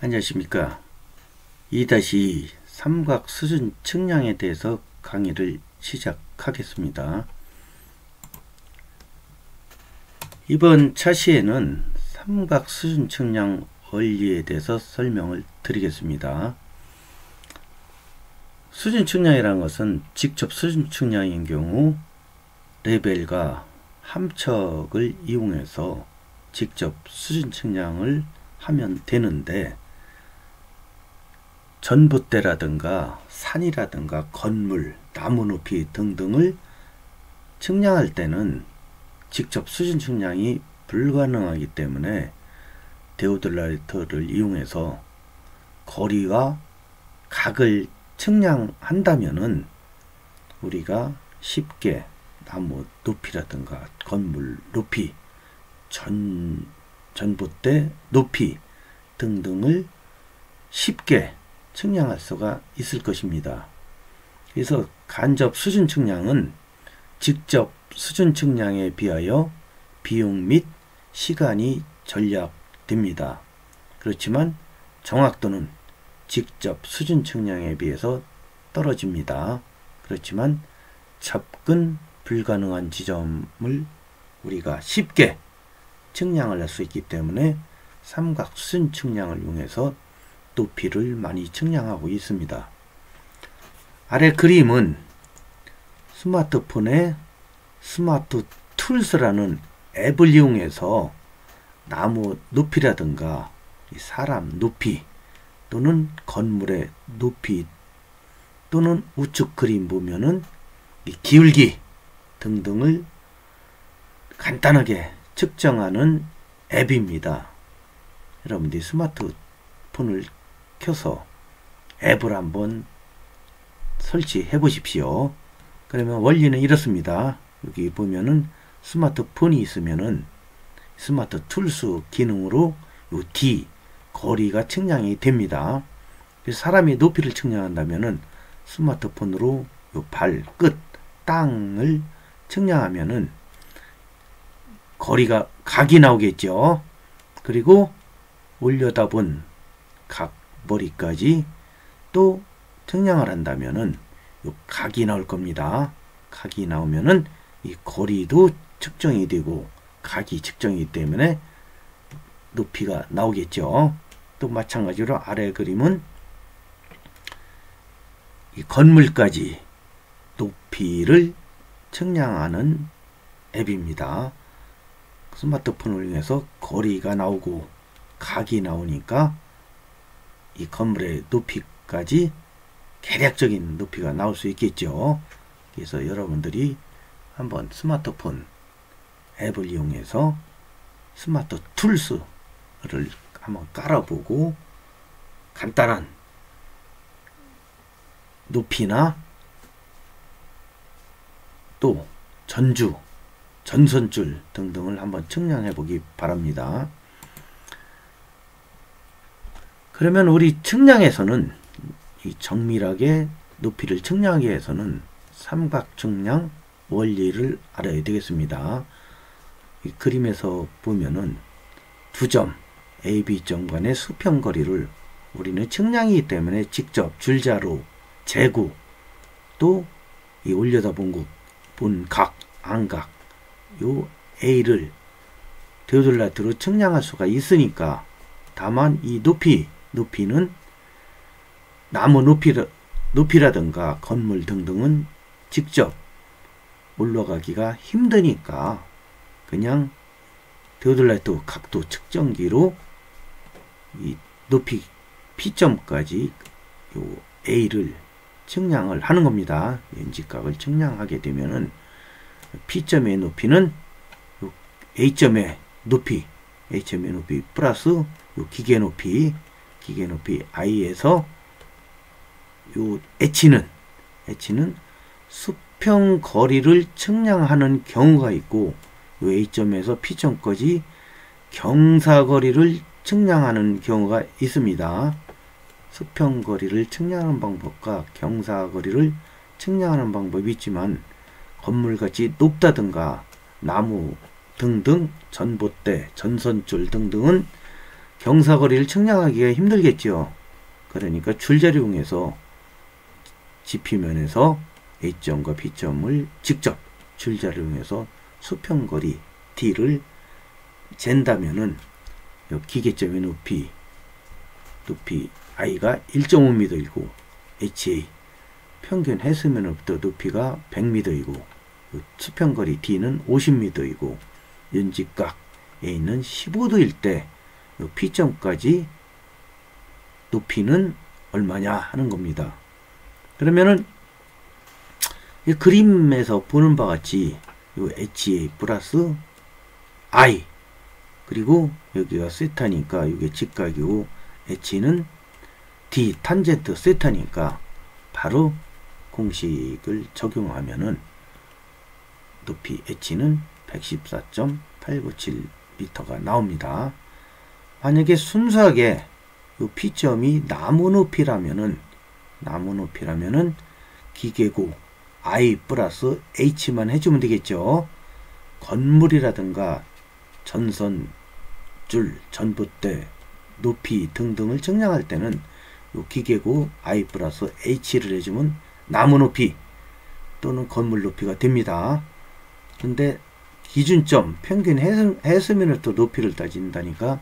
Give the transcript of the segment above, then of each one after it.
안녕하십니까. 2-2 삼각 수준 측량에 대해서 강의를 시작하겠습니다. 이번 차시에는 삼각 수준 측량 원리에 대해서 설명을 드리겠습니다. 수준 측량이라는 것은 직접 수준 측량인 경우 레벨과 함척을 이용해서 직접 수준 측량을 하면 되는데, 전봇대라든가 산이라든가 건물, 나무 높이 등등을 측량할 때는 직접 수준 측량이 불가능하기 때문에 데오들라이터를 이용해서 거리와 각을 측량한다면은 우리가 쉽게 나무 높이라든가 건물 높이, 전봇대 높이 등등을 쉽게 측량할 수가 있을 것입니다. 그래서 간접 수준 측량은 직접 수준 측량에 비하여 비용 및 시간이 절약됩니다. 그렇지만 정확도는 직접 수준 측량에 비해서 떨어집니다. 그렇지만 접근 불가능한 지점을 우리가 쉽게 측량을 할 수 있기 때문에 삼각 수준 측량을 이용해서 높이를 많이 측량하고 있습니다. 아래 그림은 스마트폰의 스마트 툴스라는 앱을 이용해서 나무 높이라든가 사람 높이 또는 건물의 높이 또는 우측 그림 보면은 기울기 등등을 간단하게 측정하는 앱입니다. 여러분들이 스마트폰을 켜서 앱을 한번 설치해 보십시오. 그러면 원리는 이렇습니다. 여기 보면은 스마트폰이 있으면은 스마트 툴스 기능으로 요 D 거리가 측량이 됩니다. 그래서 사람의 높이를 측량한다면은 스마트폰으로 요 발 끝 땅을 측량하면은 거리가 각이 나오겠죠. 그리고 올려다본 각 머리까지 또 측량을 한다면은 요 각이 나올 겁니다. 각이 나오면은 이 거리도 측정이 되고 각이 측정이기 때문에 높이가 나오겠죠. 또 마찬가지로 아래 그림은 이 건물까지 높이를 측량하는 앱입니다. 스마트폰을 이용해서 거리가 나오고 각이 나오니까 이 건물의 높이까지 개략적인 높이가 나올 수 있겠죠. 그래서 여러분들이 한번 스마트폰 앱을 이용해서 스마트 툴스를 한번 깔아보고 간단한 높이나 또 전주, 전선줄 등등을 한번 측량해 보기 바랍니다. 그러면 우리 측량에서는 이 정밀하게 높이를 측량하기 위해서는 삼각 측량 원리를 알아야 되겠습니다. 이 그림에서 보면은 두 점 A, B점 간의 수평거리를 우리는 측량이기 때문에 직접 줄자로 재고 또 이 올려다 본 각, 안각 요 A를 데오들라이트로 측량할 수가 있으니까, 다만 이 높이는 나무 높이라든가 건물 등등은 직접 올라가기가 힘드니까 그냥 데오들라이트 각도 측정기로 이 높이 P점까지 요 A를 측량을 하는 겁니다. 연직각을 측량하게 되면은 P점의 높이는 요 A점의 높이 플러스 요 기계 높이 I에서 요 H는 수평 거리를 측량하는 경우가 있고, 요 A점에서 P점까지 경사거리를 측량하는 경우가 있습니다. 수평거리를 측량하는 방법과 경사거리를 측량하는 방법이 있지만, 건물같이 높다든가 나무 등등 전봇대, 전선줄 등등은 경사거리를 측량하기가 힘들겠죠. 그러니까 줄자를 이용해서 지피면에서 A점과 B점을 직접 줄자를 이용해서 수평거리 D를 잰다면은 기계점의 높이 I가 1.5m이고 HA 평균 해수면으로부터 높이가 100m이고 수평거리 D는 50m이고 연직각 A는 15도일 때 P점까지 높이는 얼마냐 하는 겁니다. 그러면은 이 그림에서 보는 바와 같이 HA 플러스 I 그리고 여기가 세타니까 이게 직각이고 H는 D 탄젠트 세타니까 바로 공식을 적용하면은 높이 H는 114.897m가 나옵니다. 만약에 순수하게 이 P점이 나무 높이라면은 기계고 I 플러스 H만 해주면 되겠죠. 건물이라든가 전선, 줄, 전봇대, 높이 등등을 측량할 때는 이 기계고 I 플러스 H를 해주면 나무 높이 또는 건물 높이가 됩니다. 근데 기준점, 평균 해수면으로부터 높이를 따진다니까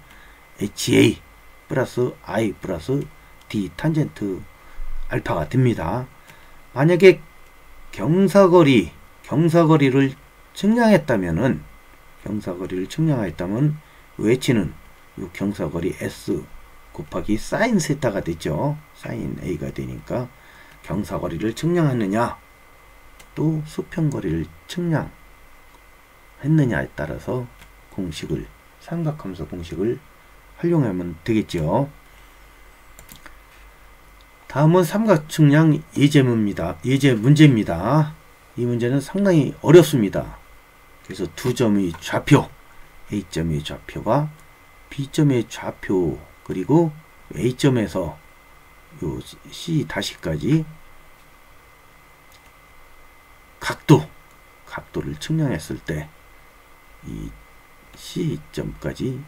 HA 플러스 I 플러스 D 탄젠트 알파가 됩니다. 만약에 경사거리를 측량했다면 H는 이 경사거리 S 곱하기 사인 세타가 되죠. 사인 A가 되니까 경사거리를 측량했느냐 또 수평거리를 측량했느냐에 따라서 삼각함수 공식을 활용하면 되겠죠. 다음은 삼각 측량 예제 문제입니다. 이 문제는 상당히 어렵습니다. 그래서 두 점의 좌표, A점의 좌표와 B점의 좌표 그리고 A점에서 요 C-까지 각도를 측량했을 때 이 C점까지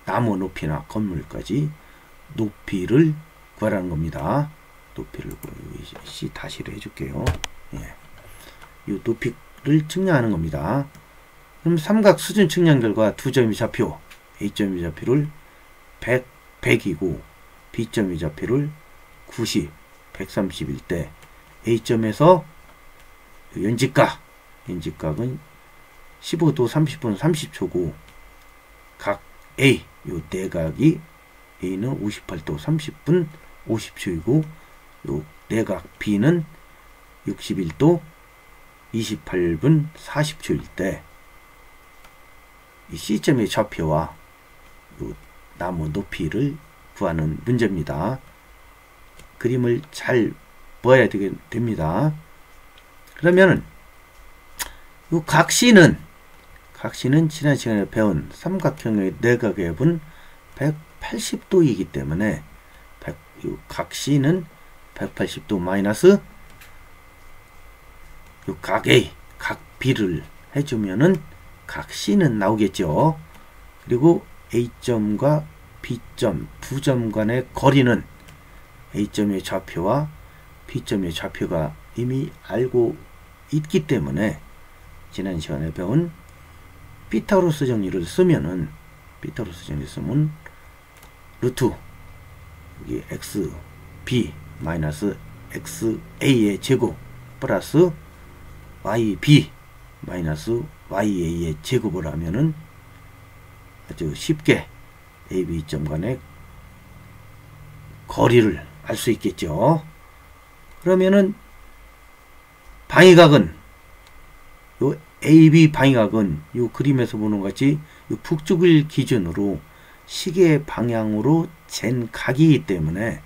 나무 높이나 건물까지 높이를 구하라는 겁니다. 높이를 C-를 해줄게요. 예. 이 높이를 측량하는 겁니다. 그럼 삼각 수준 측량 결과 두 점의 좌표, A점의 좌표를 100이고 B점의 좌표를 90, 130일 때 A점에서 연직각은 15도 30분 30초고 각 A, 요 내각이 A는 58도 30분 50초이고 요 내각 B는 61도 28분 40초일 때 이 C점의 좌표와 요 나무 높이를 구하는 문제입니다. 그림을 잘 봐야 됩니다. 그러면은 요 각시는 지난 시간에 배운 삼각형의 내각의 합은 180도이기 때문에 각시는 180도 마이너스 요 각 A, 각 B를 해주면은 각 C는 나오겠죠. 그리고 A점과 B점 두 점 간의 거리는 A점의 좌표와 B점의 좌표가 이미 알고 있기 때문에 지난 시간에 배운 피타고라스 정리를 쓰면 루트 여기 xb 마이너스 xa의 제곱 플러스 yb 마이너스 ya의 제곱을 하면은 아주 쉽게 AB점 간의 거리를 알 수 있겠죠. 그러면은 방위각은 요 AB 방위각은 요 그림에서 보는 것 같이 요 북쪽을 기준으로 시계 방향으로 잰 각이기 때문에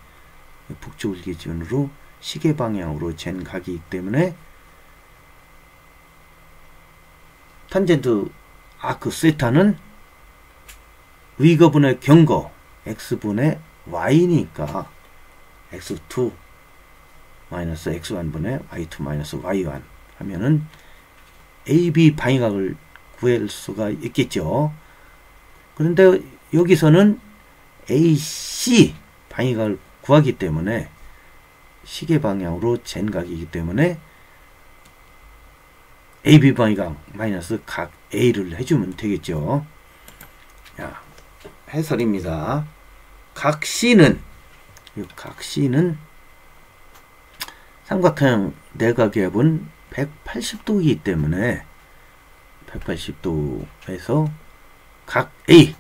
북쪽을 기준으로 시계 방향으로 잰 각이기 때문에 탄젠트 아크 세타는 위거분의 경거 x분의 y니까 x2 마이너스 x1분의 y2 마이너스 y1 하면은 AB 방위각을 구할 수가 있겠죠. 그런데 여기서는 AC 방위각을 구하기 때문에 시계 방향으로 잰 각이기 때문에 AB 방위각 마이너스 각 A를 해주면 되겠죠. 자, 해설입니다. 각 C는 삼각형 내각의 합은 180도이기 때문에 180도에서 각 A,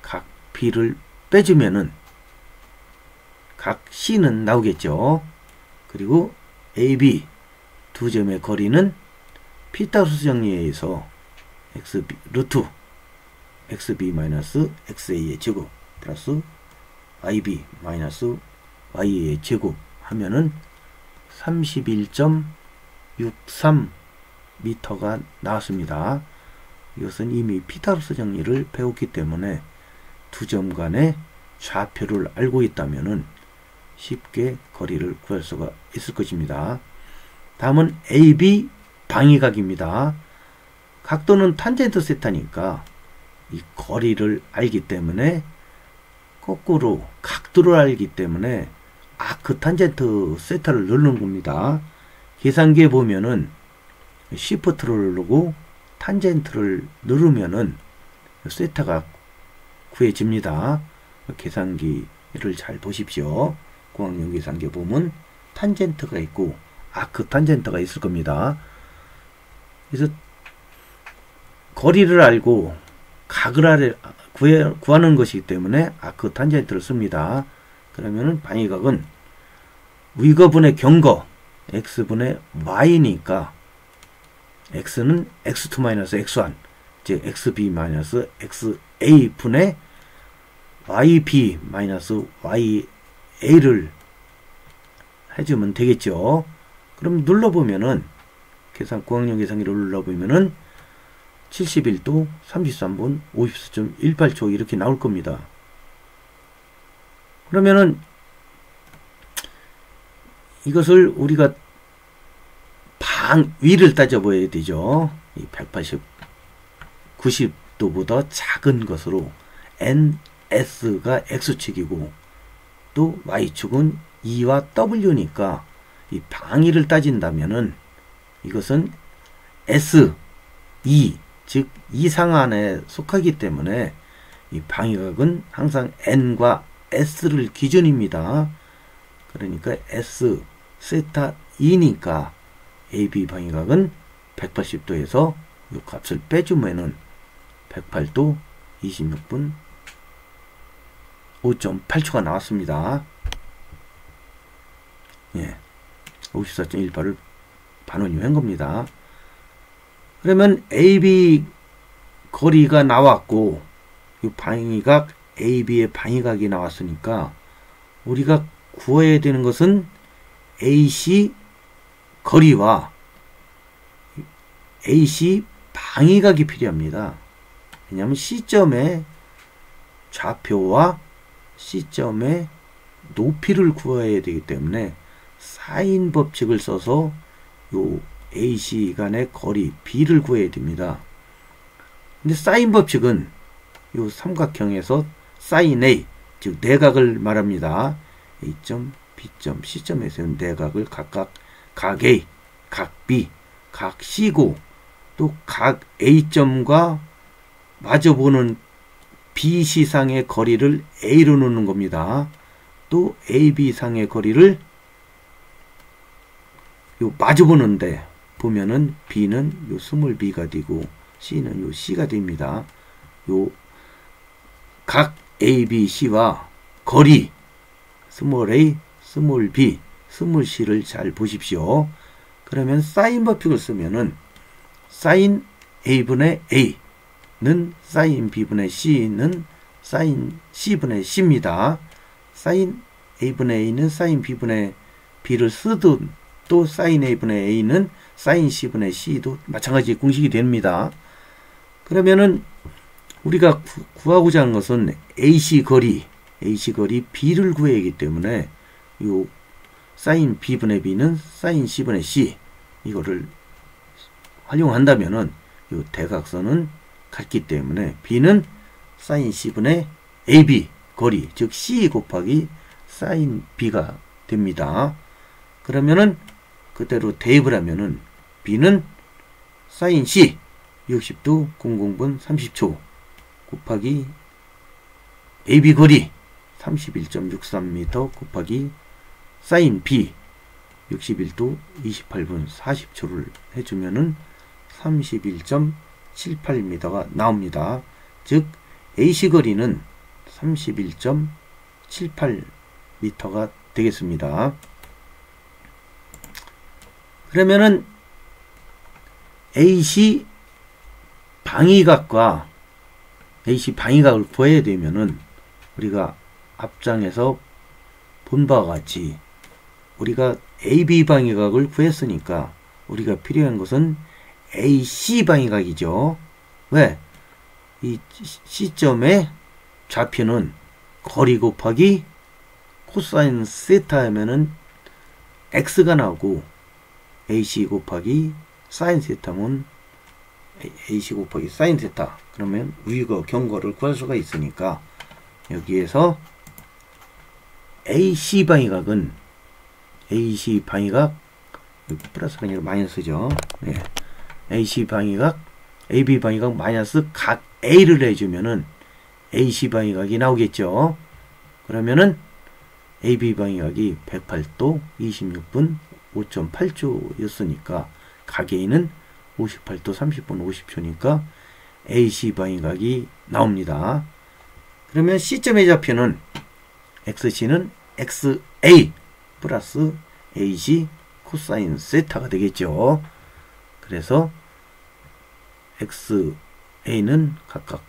각 B를 빼주면은 각 C는 나오겠죠. 그리고 AB 두 점의 거리는 피타고라스 정리에 의해서 xb 루트 xb 마이너스 xa의 제곱 플러스 yb 마이너스 ya의 제곱 하면은 31.63m가 나왔습니다. 이것은 이미 피타고라스 정리를 배웠기 때문에 두 점 간의 좌표를 알고 있다면은 쉽게 거리를 구할 수가 있을 것입니다. 다음은 AB 방위각입니다. 각도는 탄젠트 세타니까 이 거리를 알기 때문에 거꾸로 각도를 알기 때문에 아크 탄젠트 세타를 누르는 겁니다. 계산기에 보면은 시프트를 누르고 탄젠트를 누르면은 세타가 구해집니다. 계산기를 잘 보십시오. 공학용 계산기에 보면 탄젠트가 있고 아크 탄젠트가 있을 겁니다. 그래서 거리를 알고 각을 구하는 것이기 때문에 아크 탄젠트를 씁니다. 그러면은 방위각은 위거분의 경거 x분의 y니까 x는 x2 마이너스 x1 즉 xb 마이너스 xa 분의 yb 마이너스 ya를 해주면 되겠죠. 그럼 눌러보면은 공학용 계산기를 눌러보면은 71도 33분 54.18초 이렇게 나올 겁니다. 그러면은 이것을 우리가 위를 따져봐야 되죠. 이 180, 90도보다 작은 것으로 NS가 X축이고 또 Y축은 E와 W니까 이 방위를 따진다면은 이것은 S, E, 즉 이상안에 속하기 때문에 이 방위각은 항상 N과 S를 기준입니다. 그러니까 S, 세타 E니까 AB 방위각은 180도에서 이 값을 빼주면은 108도 26분 5.8초가 나왔습니다. 예, 54.18을 반원이 한 겁니다. 그러면 AB 거리가 나왔고 이 방위각 AB의 방위각이 나왔으니까 우리가 구해야 되는 것은 AC 거리와 AC 방위각이 필요합니다. 왜냐하면 C점의 좌표와 C점의 높이를 구해야 되기 때문에 사인 법칙을 써서 요 AC 간의 거리 B를 구해야 됩니다. 근데 사인 법칙은 요 삼각형에서 사인 A, 즉 내각을 말합니다. A점, B점, C점에서는 내각을 각각 각 A, 각 B, 각 C고 또 각 A점과 마주보는 BC상의 거리를 A로 놓는 겁니다. 또 AB상의 거리를 요 마주보는데 보면은 B는 요 스몰 b가 되고 C는 요 C가 됩니다. 요 각 A, B, C와 거리 스몰 a, 스몰 b, 스몰 c를 잘 보십시오. 그러면 사인 법칙을 쓰면은 사인 a분의 a는 사인 b분의 c는 사인 c분의 c입니다. 사인 a분의 a는 사인 b분의 b를 쓰든 또 사인 a분의 a는 사인 c분의 c도 마찬가지 공식이 됩니다. 그러면은 우리가 구하고자 하는 것은 AC 거리 B를 구해야 하기 때문에 요 사인 B분의 B는 사인 C분의 C 이거를 활용한다면은 요 대각선은 같기 때문에 B는 사인 C분의 AB 거리, 즉 C 곱하기 사인 B가 됩니다. 그러면은 그대로 대입을 하면은 B는 사인 C 60도 00분 30초 곱하기 AB 거리 31.63m 곱하기 사인 B 61도 28분 40초를 해주면은 31.78m가 나옵니다. 즉 AC 거리는 31.78m가 되겠습니다. 그러면은 AC 방위각과 AC 방위각을 구해야 되면은 우리가 앞장에서 본 바와 같이 우리가 AB 방위각을 구했으니까 우리가 필요한 것은 AC 방위각이죠. 왜? 이 C점의 좌표는 거리 곱하기 코사인 세타 하면은 X가 나오고 AC 곱하기 사인 세타면 AC 곱하기 사인 세타 그러면 위거 경거를 구할 수가 있으니까 여기에서 AC 방위각은 AC 방위각 플러스가 아니라 마이너스죠. 네. AC 방위각 AB 방위각 마이너스 각 A를 해주면은 AC 방위각이 나오겠죠. 그러면은 AB 방위각이 108도 26분 5.8초 였으니까 각 A는 58도 30분 50초니까 AC 방위각이 나옵니다. 그러면 C점의 좌표는 XC는 XA 플러스 AC 코사인 세타가 되겠죠. 그래서 XA는 각각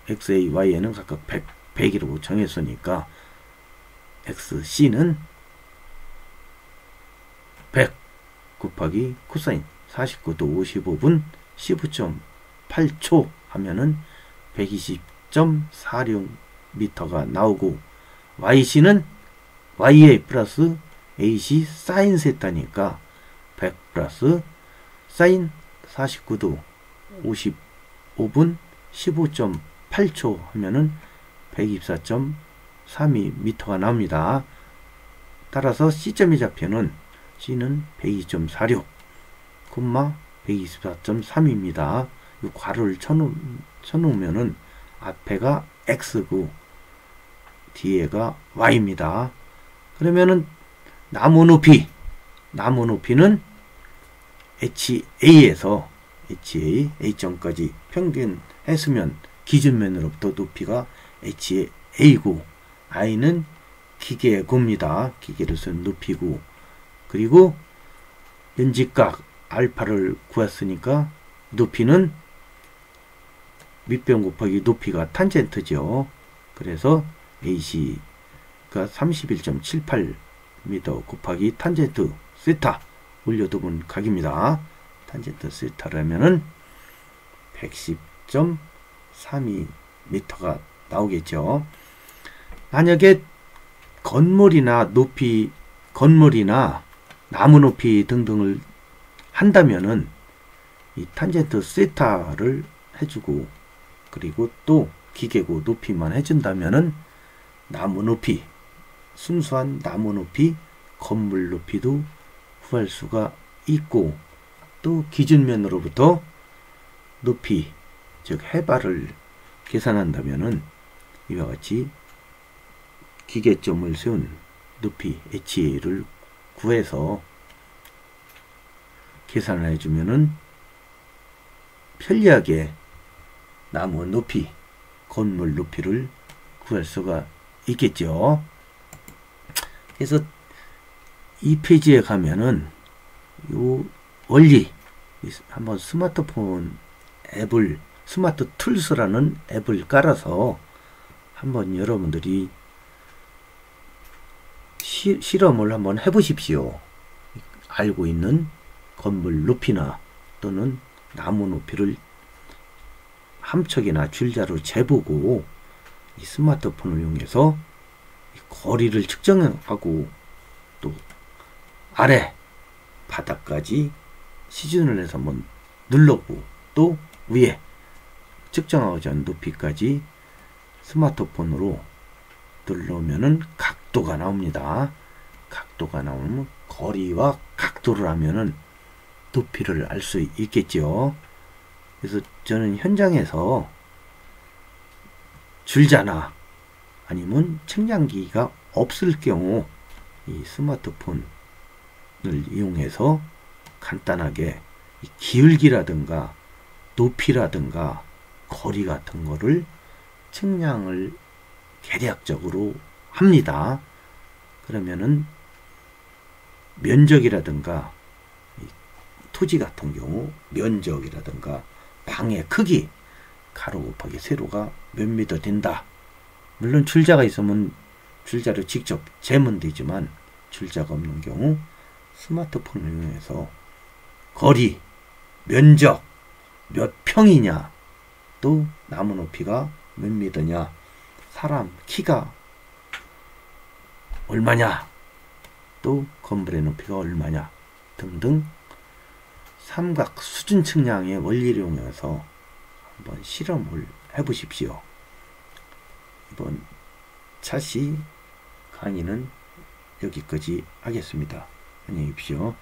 XA, YA는 각각 100, 100이라고 정했으니까 XC는 100 곱하기 코사인 49도 55분 15.8초 하면은 120.46m가 나오고 YC는 YA 플러스 AC 사인 세타니까 100 플러스 사인 49도 55분 15.8초 하면은 124.32m가 나옵니다. 따라서 C점의 좌표는 C는 102.46, 124.3입니다. 이 괄호를 쳐놓으면은 앞에가 X고 뒤에가 Y입니다. 그러면은 나무 높이는 HA에서 A점까지 평균 했으면 기준면으로부터 높이가 HA고 I는 기계의 고입니다. 기계를 쓴 높이고 그리고 연직각 알파를 구했으니까 높이는 밑변 곱하기 높이가 탄젠트죠. 그래서 AC가 31.78m 곱하기 탄젠트 세타 올려두면 각입니다. 탄젠트 세타라면은 110.32m가 나오겠죠. 만약에 건물이나 나무 높이 등등을 한다면은 이 탄젠트 세타를 해주고 그리고 또 기계고 높이만 해준다면은 나무 높이, 순수한 나무 높이, 건물 높이도 구할 수가 있고 또 기준면으로부터 높이, 즉 해발을 계산한다면은 이와 같이 기계점을 세운 높이 HA를 구해서 계산을 해주면은 편리하게 나무 높이, 건물 높이를 구할 수가 있겠죠. 그래서 이 페이지에 가면은 요 원리 한번 스마트폰 앱을 스마트 툴스라는 앱을 깔아서 한번 여러분들이 실험을 한번 해보십시오. 알고 있는 건물 높이나 또는 나무 높이를 함척이나 줄자로 재보고 이 스마트폰을 이용해서 거리를 측정하고 또 아래 바닥까지 시준을 해서 한번 눌러보고 또 위에 측정하고자 하는 높이까지 스마트폰으로 눌러오면은 각도가 나옵니다. 각도가 나오면 거리와 각도를 하면은 높이를 알 수 있겠죠. 그래서 저는 현장에서 줄자나 아니면 측량기가 없을 경우 이 스마트폰을 이용해서 간단하게 기울기라든가 높이라든가 거리 같은 거를 측량을 대략적으로 합니다. 그러면은 면적이라든가 토지 같은 경우 면적이라든가 방의 크기 가로 곱하기 세로가 몇 미터 된다. 물론 줄자가 있으면 줄자를 직접 재면 되지만 줄자가 없는 경우 스마트폰을 이용해서 거리, 면적, 몇 평이냐, 또 나무 높이가 몇 미터냐, 사람 키가 얼마냐, 또 건물의 높이가 얼마냐 등등 삼각 수준 측량의 원리를 이용해서 한번 실험을 해보십시오. 이번 차시 강의는 여기까지 하겠습니다. 안녕히 계십시오.